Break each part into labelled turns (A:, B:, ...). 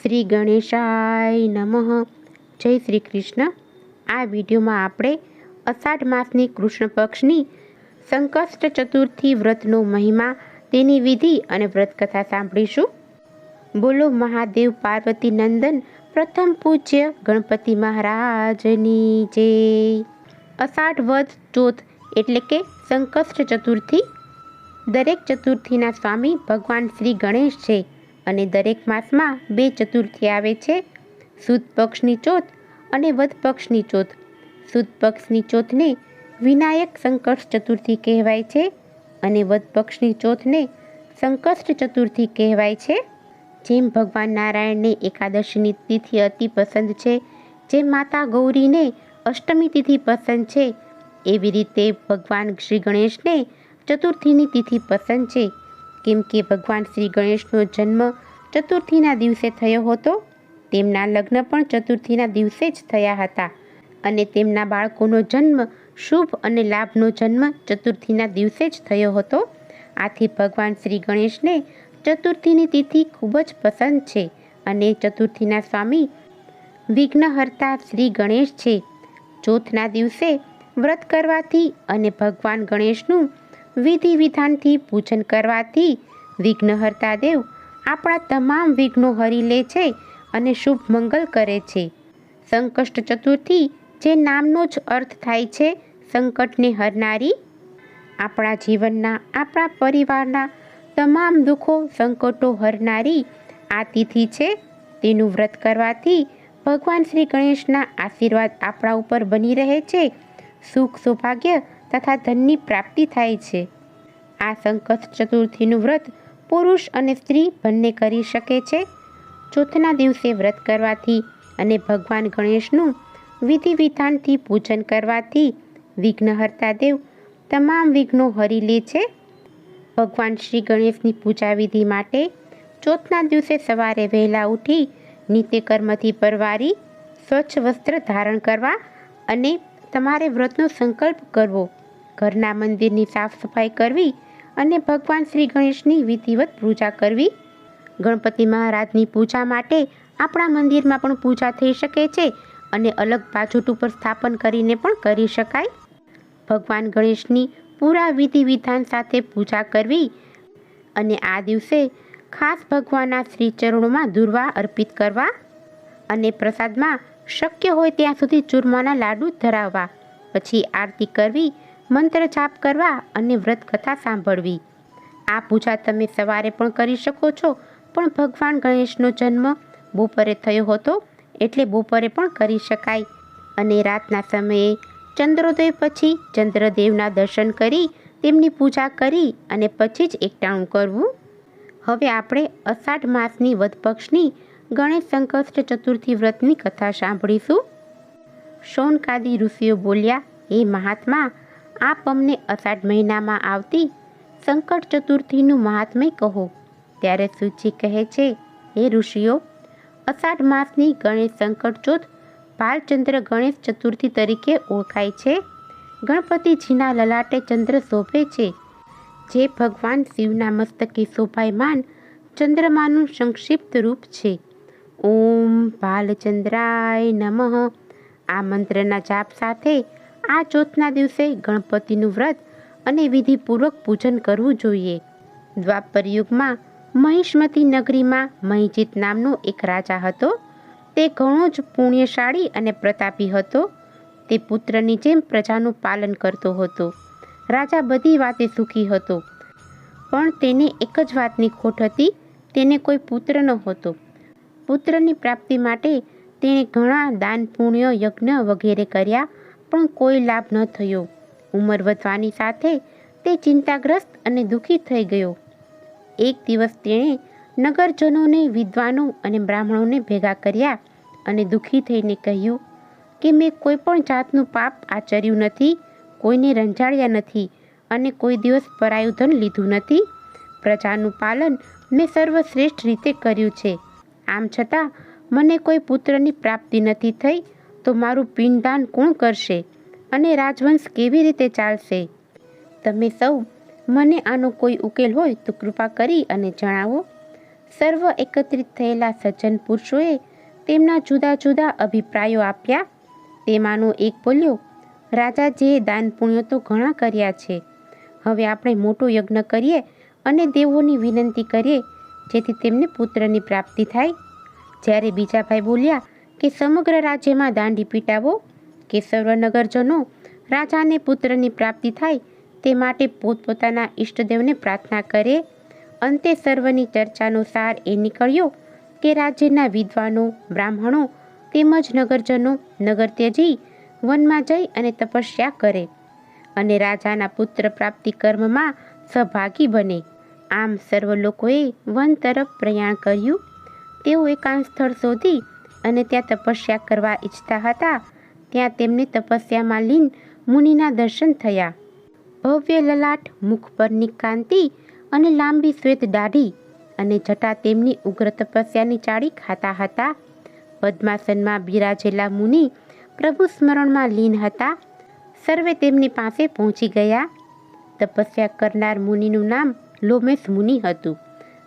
A: શ્રી ગણેશાય નમઃ. જય શ્રી કૃષ્ણ. આ વિડીયોમાં આપણે અષાઢ માસની કૃષ્ણ પક્ષની સંકષ્ટ ચતુર્થી વ્રતનો મહિમા, તેની વિધિ અને વ્રતકથા સાંભળીશું. બોલો મહાદેવ પાર્વતી નંદન પ્રથમ પૂજ્ય ગણપતિ મહારાજની જય. અષાઢ વદ ચોથ એટલે કે સંકષ્ટ ચતુર્થી. દરેક ચતુર્થીના સ્વામી ભગવાન શ્રી ગણેશ છે અને દરેક માસમાં 2 ચતુર્થી આવે છે, સુદ પક્ષની ચોથ અને વદ પક્ષની ચોથ. સુદ પક્ષની ચોથને વિનાયક સંકષ્ટ ચતુર્થી કહેવાય છે અને વદ પક્ષની ચોથને સંકષ્ટ ચતુર્થી કહેવાય છે. જેમ ભગવાન નારાયણને એકાદશીની તિથિ અતિ પસંદ છે, જેમ માતા ગૌરીને અષ્ટમી તિથિ પસંદ છે, એવી રીતે ભગવાન શ્રી ગણેશને ચતુર્થીની તિથિ પસંદ છે. કેમ કે ભગવાન શ્રી ગણેશનો જન્મ ચતુર્થીના દિવસે થયો હતો, તેમના લગ્ન પણ ચતુર્થીના દિવસે જ થયા હતા અને તેમના બાળકોનો જન્મ શુભ અને લાભનો જન્મ ચતુર્થીના દિવસે જ થયો હતો. આથી ભગવાન શ્રી ગણેશને ચતુર્થીની તિથિ ખૂબ જ પસંદ છે અને ચતુર્થીના સ્વામી વિઘ્નહર્તા શ્રી ગણેશ છે. ચોથના દિવસે વ્રત કરવાથી અને ભગવાન ગણેશનું વિધિ વિધાનથી પૂજન કરવાથી વિઘ્નહર્તા દેવ આપણા તમામ વિઘ્નો હરી લે છે અને શુભ મંગલ કરે છે. સંકષ્ટ ચતુર્થી, જે નામનો જ અર્થ થાય છે સંકટને હરનારી, આપણા જીવનના, આપણા પરિવારના તમામ દુઃખો સંકટો હરનારી આ તિથિ છે. તેનું વ્રત કરવાથી ભગવાન શ્રી ગણેશના આશીર્વાદ આપણા ઉપર બની રહે છે, સુખ સૌભાગ્ય તથા ધનની પ્રાપ્તિ થાય છે. આ સંકષ્ટ ચતુર્થીનું વ્રત પુરુષ અને સ્ત્રી બંને કરી શકે છે. ચોથના દિવસે વ્રત કરવાથી અને ભગવાન ગણેશનું વિધિ વિધાનથી પૂજન કરવાથી વિઘ્નહર્તા દેવ તમામ વિઘ્નો હરી લે છે. ભગવાન શ્રી ગણેશની પૂજા વિધિ માટે ચોથના દિવસે સવારે વહેલા ઉઠી નિત્યકર્મથી પરવારી સ્વચ્છ વસ્ત્ર ધારણ કરવા અને તમારે વ્રતનો સંકલ્પ કરવો, ઘરના મંદિરની સાફ સફાઈ કરવી અને ભગવાન શ્રી ગણેશની વિધિવત પૂજા કરવી. ગણપતિ મહારાજની પૂજા માટે આપણા મંદિરમાં પણ પૂજા થઈ શકે છે અને અલગ પાછોટ ઉપર સ્થાપન કરીને પણ કરી શકાય. ભગવાન ગણેશની પૂરા વિધિ વિધાન સાથે પૂજા કરવી અને આ દિવસે ખાસ ભગવાનના શ્રી ચરણોમાં દુર્વા અર્પિત કરવા અને પ્રસાદમાં શક્ય હોય ત્યાં સુધી ચૂરમાના લાડુ ધરાવવા. પછી આરતી કરવી, મંત્ર જાપ કરવા અને વ્રત કથા સાંભળવી. આ પૂજા તમે સવારે પણ કરી શકો છો, પણ ભગવાન ગણેશનો જન્મ બપોરે થયો હતો એટલે બપોરે પણ કરી શકાય અને રાતના સમયે ચંદ્રોદય પછી ચંદ્રદેવના દર્શન કરી તેમની પૂજા કરી અને પછી જ એકટાણું કરવું. હવે આપણે અષાઢ માસની વદ પક્ષની ગણેશ સંકષ્ટ ચતુર્થી વ્રતની કથા સાંભળીશું. શૌનકાદિ ઋષિઓ બોલ્યા, હે મહાત્મા, આપ અમને અષાઢ મહિનામાં આવતી સંકટ ચતુર્થીનું મહાત્મ્ય કહો. ત્યારે સૂચિ કહે છે, હે ઋષિઓ, અષાઢ માસની ગણેશ સંકટ ચોથ ભાલચંદ્ર ગણેશ ચતુર્થી તરીકે ઓળખાય છે. ગણપતિજીના લલાટે ચંદ્ર શોભે છે, જે ભગવાન શિવના મસ્તકે શોભાયમાન ચંદ્રમાનું સંક્ષિપ્ત રૂપ છે. ઓમ ભાલચંદ્રાય નમઃ. આ મંત્રના જાપ સાથે આ ચોથના દિવસે ગણપતિનું વ્રત અને વિધિપૂર્વક પૂજન કરવું જોઈએ. દ્વાપર યુગમાં મહિષ્મતી નગરીમાં મહિજીત નામનો એક રાજા હતો. તે ઘણો જ પુણ્યશાળી અને પ્રતાપી હતો. તે પુત્રની જેમ પ્રજાનું પાલન કરતો હતો. રાજા બધી વાતે સુખી હતો, પણ તેને એક જ વાતની ખોટ હતી, તેને કોઈ પુત્ર ન હતો. પુત્રની પ્રાપ્તિ માટે તેણે ઘણા દાન પુણ્ય યજ્ઞ વગેરે કર્યા, પણ કોઈ લાભ ન થયો. ઉંમર વધવાની સાથે તે ચિંતાગ્રસ્ત અને દુઃખી થઈ ગયો. એક દિવસ તેણે નગરજનોને, વિદ્વાનો અને બ્રાહ્મણોને ભેગા કર્યા અને દુઃખી થઈને કહ્યું કે મેં કોઈ પણ જાતનું પાપ આચર્યું નથી, કોઈને રંજાડ્યા નથી અને કોઈ દિવસ પરાયું ધન લીધું નથી. પ્રજાનું પાલન મેં સર્વશ્રેષ્ઠ રીતે કર્યું છે. આમ છતાં મને કોઈ પુત્રની પ્રાપ્તિ નથી થઈ, તો મારું પિંડદાન કોણ કરશે અને રાજવંશ કેવી રીતે ચાલશે? તમે સૌ મને આનો કોઈ ઉકેલ હોય તો કૃપા કરી અને જણાવો. સર્વ એકત્રિત થયેલા સજ્જન પુરુષોએ તેમના જુદા જુદા અભિપ્રાયો આપ્યા. તેમાંનો એક બોલ્યો, રાજાજીએ દાન પુણ્ય તો ઘણા કર્યા છે. હવે આપણે મોટો યજ્ઞ કરીએ અને દેવોની વિનંતી કરીએ જેથી તેમને પુત્રની પ્રાપ્તિ થાય. જ્યારે બીજા ભાઈ બોલ્યા કે સમગ્ર રાજ્યમાં દાંડી પીટાવો કે સર્વ નગરજનો રાજાને પુત્રની પ્રાપ્તિ થાય તે માટે પોતપોતાના ઈષ્ટદેવને પ્રાર્થના કરે. અંતે સર્વની ચર્ચાનો સાર એ નીકળ્યો કે રાજ્યના વિદ્વાનો, બ્રાહ્મણો તેમજ નગરજનો નગર ત્યજી વનમાં જઈ અને તપસ્યા કરે અને રાજાના પુત્ર પ્રાપ્તિ કર્મમાં સહભાગી બને. આમ સર્વ લોકોએ વન તરફ પ્રયાણ કર્યું. તેઓ એકાંત સ્થળ શોધી અને ત્યાં તપસ્યા કરવા ઈચ્છતા હતા. ત્યાં તેમને તપસ્યામાં લીન મુનિના દર્શન થયા. ભવ્ય લલાટ, મુખ પરની કાંતિ અને લાંબી શ્વેત દાઢી અને જટા તેમની ઉગ્ર તપસ્યાની ચાળી ખાતા હતા. પદ્માસનમાં બિરાજેલા મુનિ પ્રભુ સ્મરણમાં લીન હતા. સર્વે તેમની પાસે પહોંચી ગયા. તપસ્યા કરનાર મુનિનું નામ લોમેશ મુનિ હતું.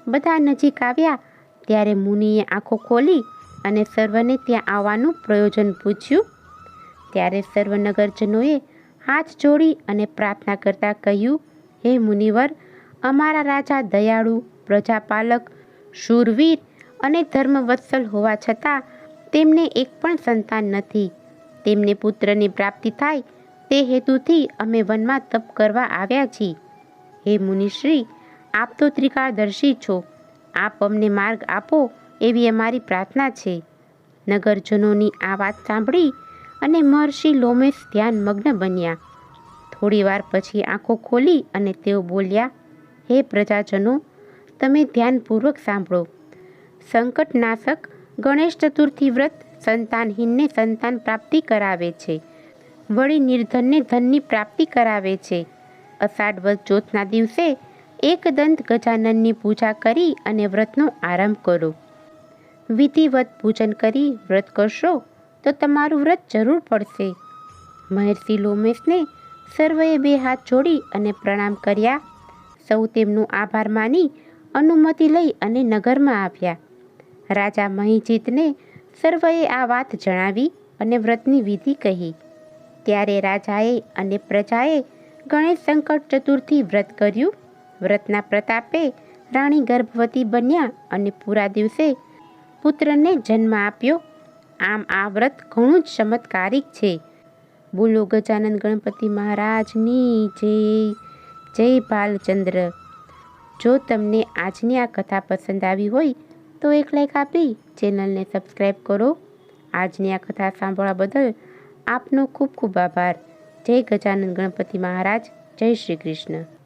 A: બધા નજીક આવ્યા ત્યારે મુનિએ આંખો ખોલી અને સર્વને ત્યાં આવવાનું પ્રયોજન પૂછ્યું. ત્યારે સર્વ નગરજનોએ હાથ જોડી અને પ્રાર્થના કરતા કહ્યું, હે મુનિવર, અમારા રાજા દયાળુ, પ્રજાપાલક, શૂરવીર અને ધર્મવત્સલ હોવા છતાં તેમને એક પણ સંતાન નથી. તેમને પુત્રની પ્રાપ્તિ થાય તે હેતુથી અમે વનમાં તપ કરવા આવ્યા છીએ. હે મુનિશ્રી, આપ તો ત્રિકાળદર્શી છો. આપ અમને માર્ગ આપો એવી અમારી પ્રાર્થના છે. નગરજનોની આ વાત સાંભળી અને મહર્ષિ લોમેશ ધ્યાનમગ્ન બન્યા. થોડી વાર પછી આંખો ખોલી અને તેઓ બોલ્યા, હે પ્રજાજનો, તમે ધ્યાનપૂર્વક સાંભળો. સંકટનાશક ગણેશ ચતુર્થી વ્રત સંતાનહીનને સંતાન પ્રાપ્તિ કરાવે છે, વળી નિર્ધનને ધનની પ્રાપ્તિ કરાવે છે. અષાઢ વદ ચોથના દિવસે એકદંત ગજાનનની પૂજા કરી અને વ્રતનો આરંભ કરો. વિધિવત પૂજન કરી વ્રત કરશો તો તમારું વ્રત જરૂર પડશે. મહર્ષિ લોમેશને સર્વએ બે હાથ જોડી અને પ્રણામ કર્યા. સૌ તેમનો આભાર માની અનુમતિ લઈ અને નગરમાં આવ્યા. રાજા મહિજીતને સર્વએ આ વાત જણાવી અને વ્રતની વિધિ કહી. ત્યારે રાજાએ અને પ્રજાએ ગણેશ સંકટ ચતુર્થી વ્રત કર્યું. વ્રતના પ્રતાપે રાણી ગર્ભવતી બન્યા અને પૂરા દિવસે પુત્રને જન્મ આપ્યો. આમ આ વ્રત ઘણું જ ચમત્કારિક છે. બોલો ગજાનન ગણપતિ મહારાજની જય. જય ભાલચંદ્ર. જો તમને આજની આ કથા પસંદ આવી હોય તો એક લાઈક આપી ચેનલને સબસ્ક્રાઈબ કરો. આજની આ કથા સાંભળવા બદલ આપનો ખૂબ ખૂબ આભાર. જય ગજાનન ગણપતિ મહારાજ. જય શ્રી કૃષ્ણ.